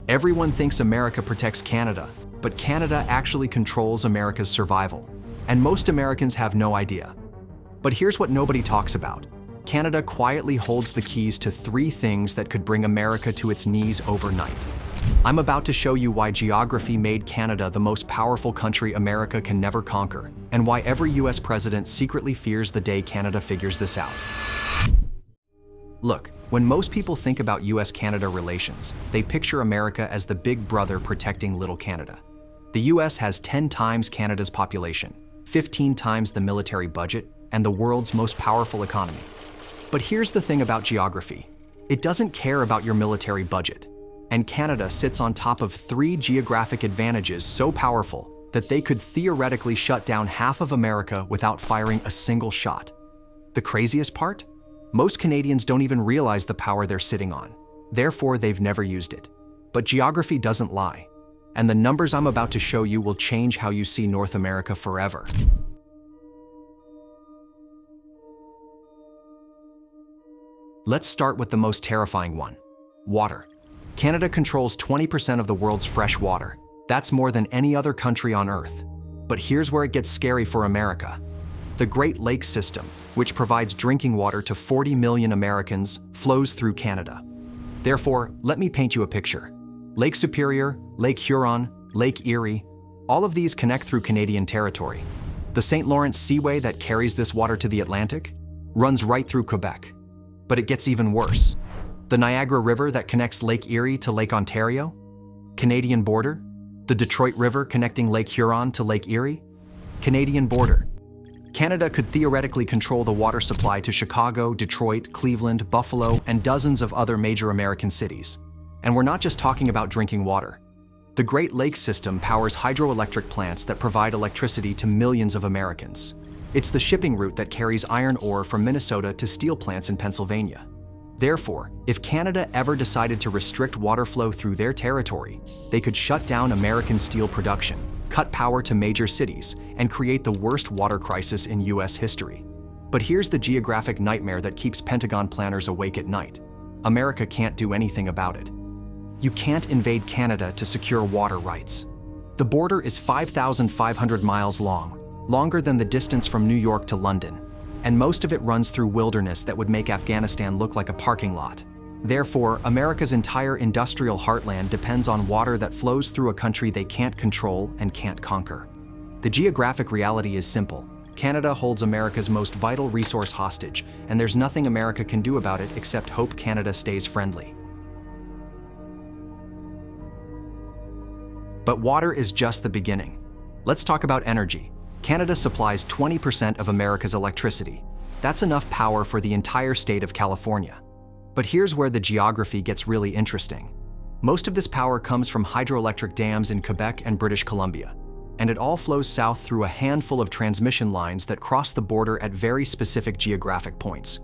Everyone thinks America protects Canada, but Canada actually controls America's survival. And most Americans have no idea. But here's what nobody talks about. Canada quietly holds the keys to 3 things that could bring America to its knees overnight. I'm about to show you why geography made Canada the most powerful country America can never conquer, and why every US president secretly fears the day Canada figures this out. Look, when most people think about US-Canada relations, they picture America as the big brother protecting little Canada. The US has 10 times Canada's population, 15 times the military budget, and the world's most powerful economy. But here's the thing about geography. It doesn't care about your military budget. And Canada sits on top of 3 geographic advantages so powerful that they could theoretically shut down half of America without firing a single shot. The craziest part? Most Canadians don't even realize the power they're sitting on. Therefore, they've never used it. But geography doesn't lie. And the numbers I'm about to show you will change how you see North America forever. Let's start with the most terrifying one: water. Canada controls 20% of the world's fresh water. That's more than any other country on Earth. But here's where it gets scary for America. The Great Lakes system, which provides drinking water to 40 million Americans, flows through Canada. Therefore, let me paint you a picture. Lake Superior, Lake Huron, Lake Erie, all of these connect through Canadian territory. The St. Lawrence Seaway that carries this water to the Atlantic runs right through Quebec. But it gets even worse. The Niagara River that connects Lake Erie to Lake Ontario, Canadian border. The Detroit River connecting Lake Huron to Lake Erie, Canadian border. Canada could theoretically control the water supply to Chicago, Detroit, Cleveland, Buffalo, and dozens of other major American cities. And we're not just talking about drinking water. The Great Lakes system powers hydroelectric plants that provide electricity to millions of Americans. It's the shipping route that carries iron ore from Minnesota to steel plants in Pennsylvania. Therefore, if Canada ever decided to restrict water flow through their territory, they could shut down American steel production, cut power to major cities, and create the worst water crisis in US history. But here's the geographic nightmare that keeps Pentagon planners awake at night. America can't do anything about it. You can't invade Canada to secure water rights. The border is 5,500 miles long, longer than the distance from New York to London, and most of it runs through wilderness that would make Afghanistan look like a parking lot. Therefore, America's entire industrial heartland depends on water that flows through a country they can't control and can't conquer. The geographic reality is simple. Canada holds America's most vital resource hostage, and there's nothing America can do about it except hope Canada stays friendly. But water is just the beginning. Let's talk about energy. Canada supplies 20% of America's electricity. That's enough power for the entire state of California. But here's where the geography gets really interesting. Most of this power comes from hydroelectric dams in Quebec and British Columbia, and it all flows south through a handful of transmission lines that cross the border at very specific geographic points.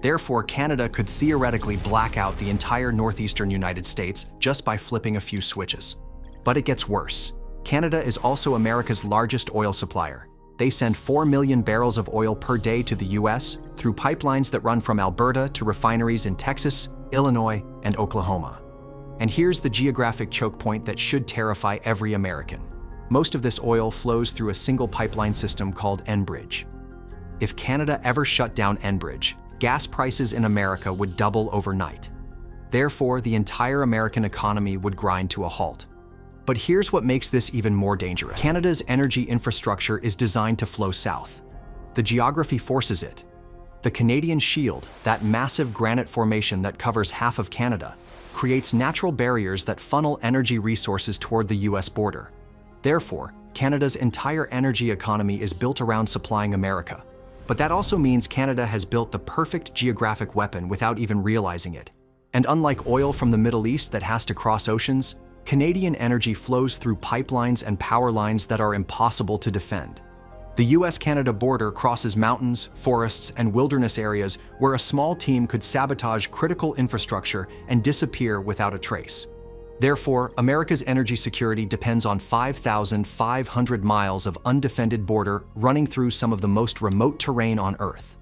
Therefore, Canada could theoretically black out the entire northeastern United States just by flipping a few switches. But it gets worse. Canada is also America's largest oil supplier. They send 4 million barrels of oil per day to the US through pipelines that run from Alberta to refineries in Texas, Illinois, and Oklahoma. And here's the geographic choke point that should terrify every American. Most of this oil flows through a single pipeline system called Enbridge. If Canada ever shut down Enbridge, gas prices in America would double overnight. Therefore, the entire American economy would grind to a halt. But here's what makes this even more dangerous. Canada's energy infrastructure is designed to flow south. The geography forces it. The Canadian Shield, that massive granite formation that covers half of Canada, creates natural barriers that funnel energy resources toward the US border. Therefore, Canada's entire energy economy is built around supplying America. But that also means Canada has built the perfect geographic weapon without even realizing it. And unlike oil from the Middle East that has to cross oceans, Canadian energy flows through pipelines and power lines that are impossible to defend. The US-Canada border crosses mountains, forests, and wilderness areas where a small team could sabotage critical infrastructure and disappear without a trace. Therefore, America's energy security depends on 5,500 miles of undefended border running through some of the most remote terrain on Earth.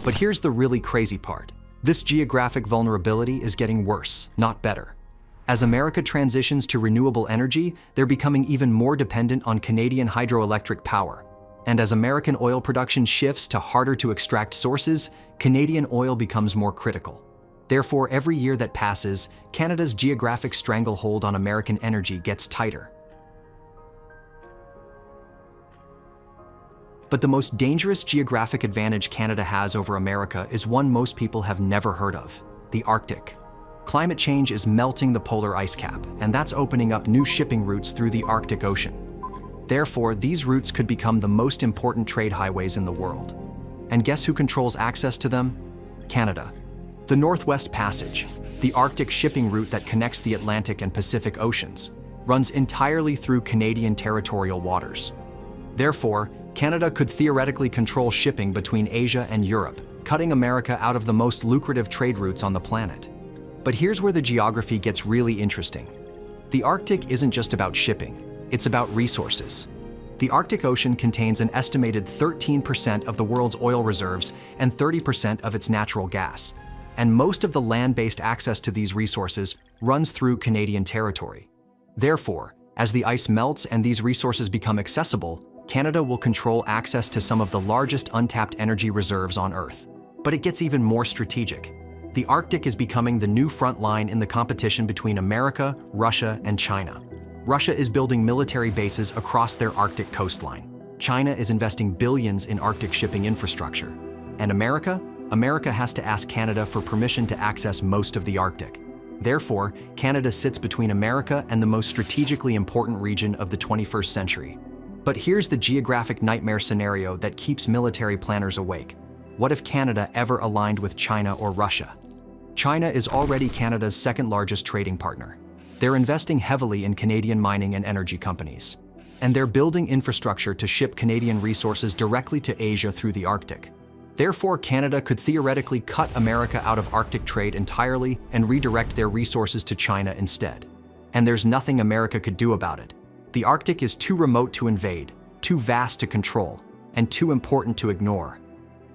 But here's the really crazy part. This geographic vulnerability is getting worse, not better. As America transitions to renewable energy, they're becoming even more dependent on Canadian hydroelectric power. And as American oil production shifts to harder-to-extract sources, Canadian oil becomes more critical. Therefore, every year that passes, Canada's geographic stranglehold on American energy gets tighter. But the most dangerous geographic advantage Canada has over America is one most people have never heard of: the Arctic. Climate change is melting the polar ice cap, and that's opening up new shipping routes through the Arctic Ocean. Therefore, these routes could become the most important trade highways in the world. And guess who controls access to them? Canada. The Northwest Passage, the Arctic shipping route that connects the Atlantic and Pacific Oceans, runs entirely through Canadian territorial waters. Therefore, Canada could theoretically control shipping between Asia and Europe, cutting America out of the most lucrative trade routes on the planet. But here's where the geography gets really interesting. The Arctic isn't just about shipping, it's about resources. The Arctic Ocean contains an estimated 13% of the world's oil reserves and 30% of its natural gas. And most of the land-based access to these resources runs through Canadian territory. Therefore, as the ice melts and these resources become accessible, Canada will control access to some of the largest untapped energy reserves on Earth. But it gets even more strategic. The Arctic is becoming the new front line in the competition between America, Russia, and China. Russia is building military bases across their Arctic coastline. China is investing billions in Arctic shipping infrastructure. And America has to ask Canada for permission to access most of the Arctic. Therefore, Canada sits between America and the most strategically important region of the 21st century. But here's the geographic nightmare scenario that keeps military planners awake. What if Canada ever aligned with China or Russia? China is already Canada's second-largest trading partner. They're investing heavily in Canadian mining and energy companies. And they're building infrastructure to ship Canadian resources directly to Asia through the Arctic. Therefore, Canada could theoretically cut America out of Arctic trade entirely and redirect their resources to China instead. And there's nothing America could do about it. The Arctic is too remote to invade, too vast to control, and too important to ignore.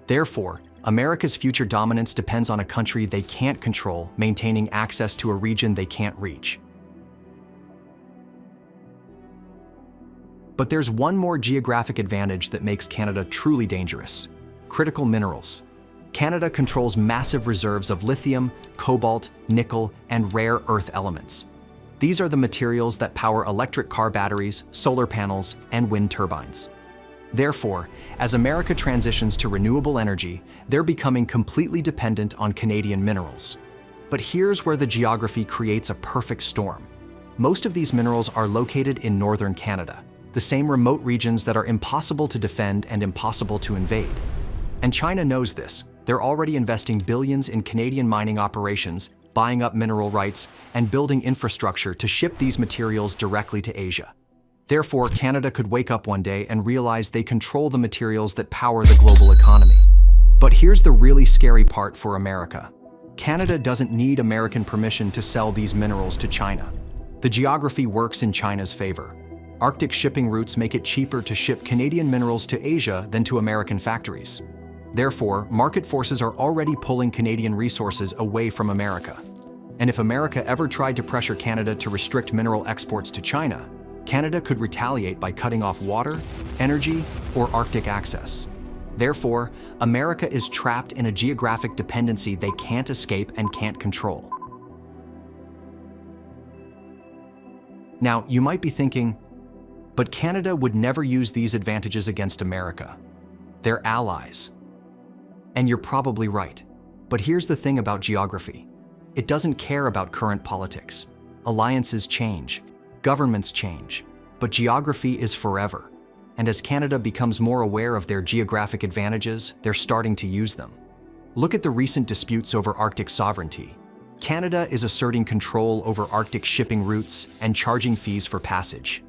Therefore, America's future dominance depends on a country they can't control maintaining access to a region they can't reach. But there's one more geographic advantage that makes Canada truly dangerous: critical minerals. Canada controls massive reserves of lithium, cobalt, nickel, and rare earth elements. These are the materials that power electric car batteries, solar panels, and wind turbines. Therefore, as America transitions to renewable energy, they're becoming completely dependent on Canadian minerals. But here's where the geography creates a perfect storm. Most of these minerals are located in northern Canada, the same remote regions that are impossible to defend and impossible to invade. And China knows this. They're already investing billions in Canadian mining operations, buying up mineral rights, and building infrastructure to ship these materials directly to Asia. Therefore, Canada could wake up one day and realize they control the materials that power the global economy. But here's the really scary part for America. Canada doesn't need American permission to sell these minerals to China. The geography works in China's favor. Arctic shipping routes make it cheaper to ship Canadian minerals to Asia than to American factories. Therefore, market forces are already pulling Canadian resources away from America. And if America ever tried to pressure Canada to restrict mineral exports to China, Canada could retaliate by cutting off water, energy, or Arctic access. Therefore, America is trapped in a geographic dependency they can't escape and can't control. Now, you might be thinking, but Canada would never use these advantages against America. They're allies. And you're probably right. But here's the thing about geography. It doesn't care about current politics. Alliances change, governments change, but geography is forever. And as Canada becomes more aware of their geographic advantages, they're starting to use them. Look at the recent disputes over Arctic sovereignty. Canada is asserting control over Arctic shipping routes and charging fees for passage.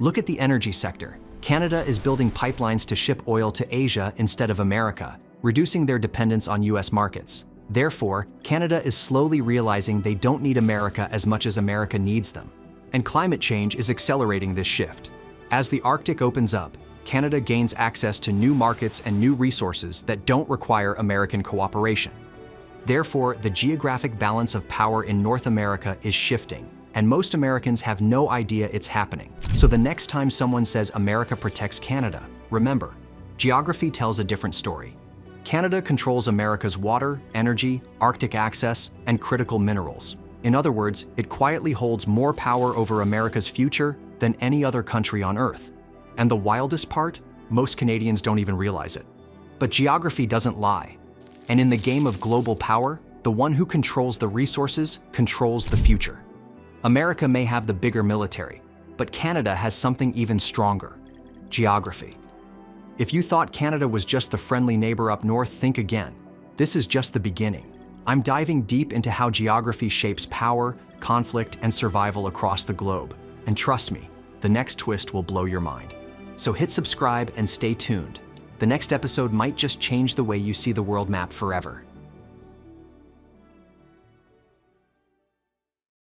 Look at the energy sector. Canada is building pipelines to ship oil to Asia instead of America, reducing their dependence on US markets. Therefore, Canada is slowly realizing they don't need America as much as America needs them. And climate change is accelerating this shift. As the Arctic opens up, Canada gains access to new markets and new resources that don't require American cooperation. Therefore, the geographic balance of power in North America is shifting, and most Americans have no idea it's happening. So the next time someone says America protects Canada, remember, geography tells a different story. Canada controls America's water, energy, Arctic access, and critical minerals. In other words, it quietly holds more power over America's future than any other country on Earth. And the wildest part? Most Canadians don't even realize it. But geography doesn't lie. And in the game of global power, the one who controls the resources controls the future. America may have the bigger military, but Canada has something even stronger: geography. If you thought Canada was just the friendly neighbor up north, think again. This is just the beginning. I'm diving deep into how geography shapes power, conflict, and survival across the globe. And trust me, the next twist will blow your mind. So hit subscribe and stay tuned. The next episode might just change the way you see the world map forever.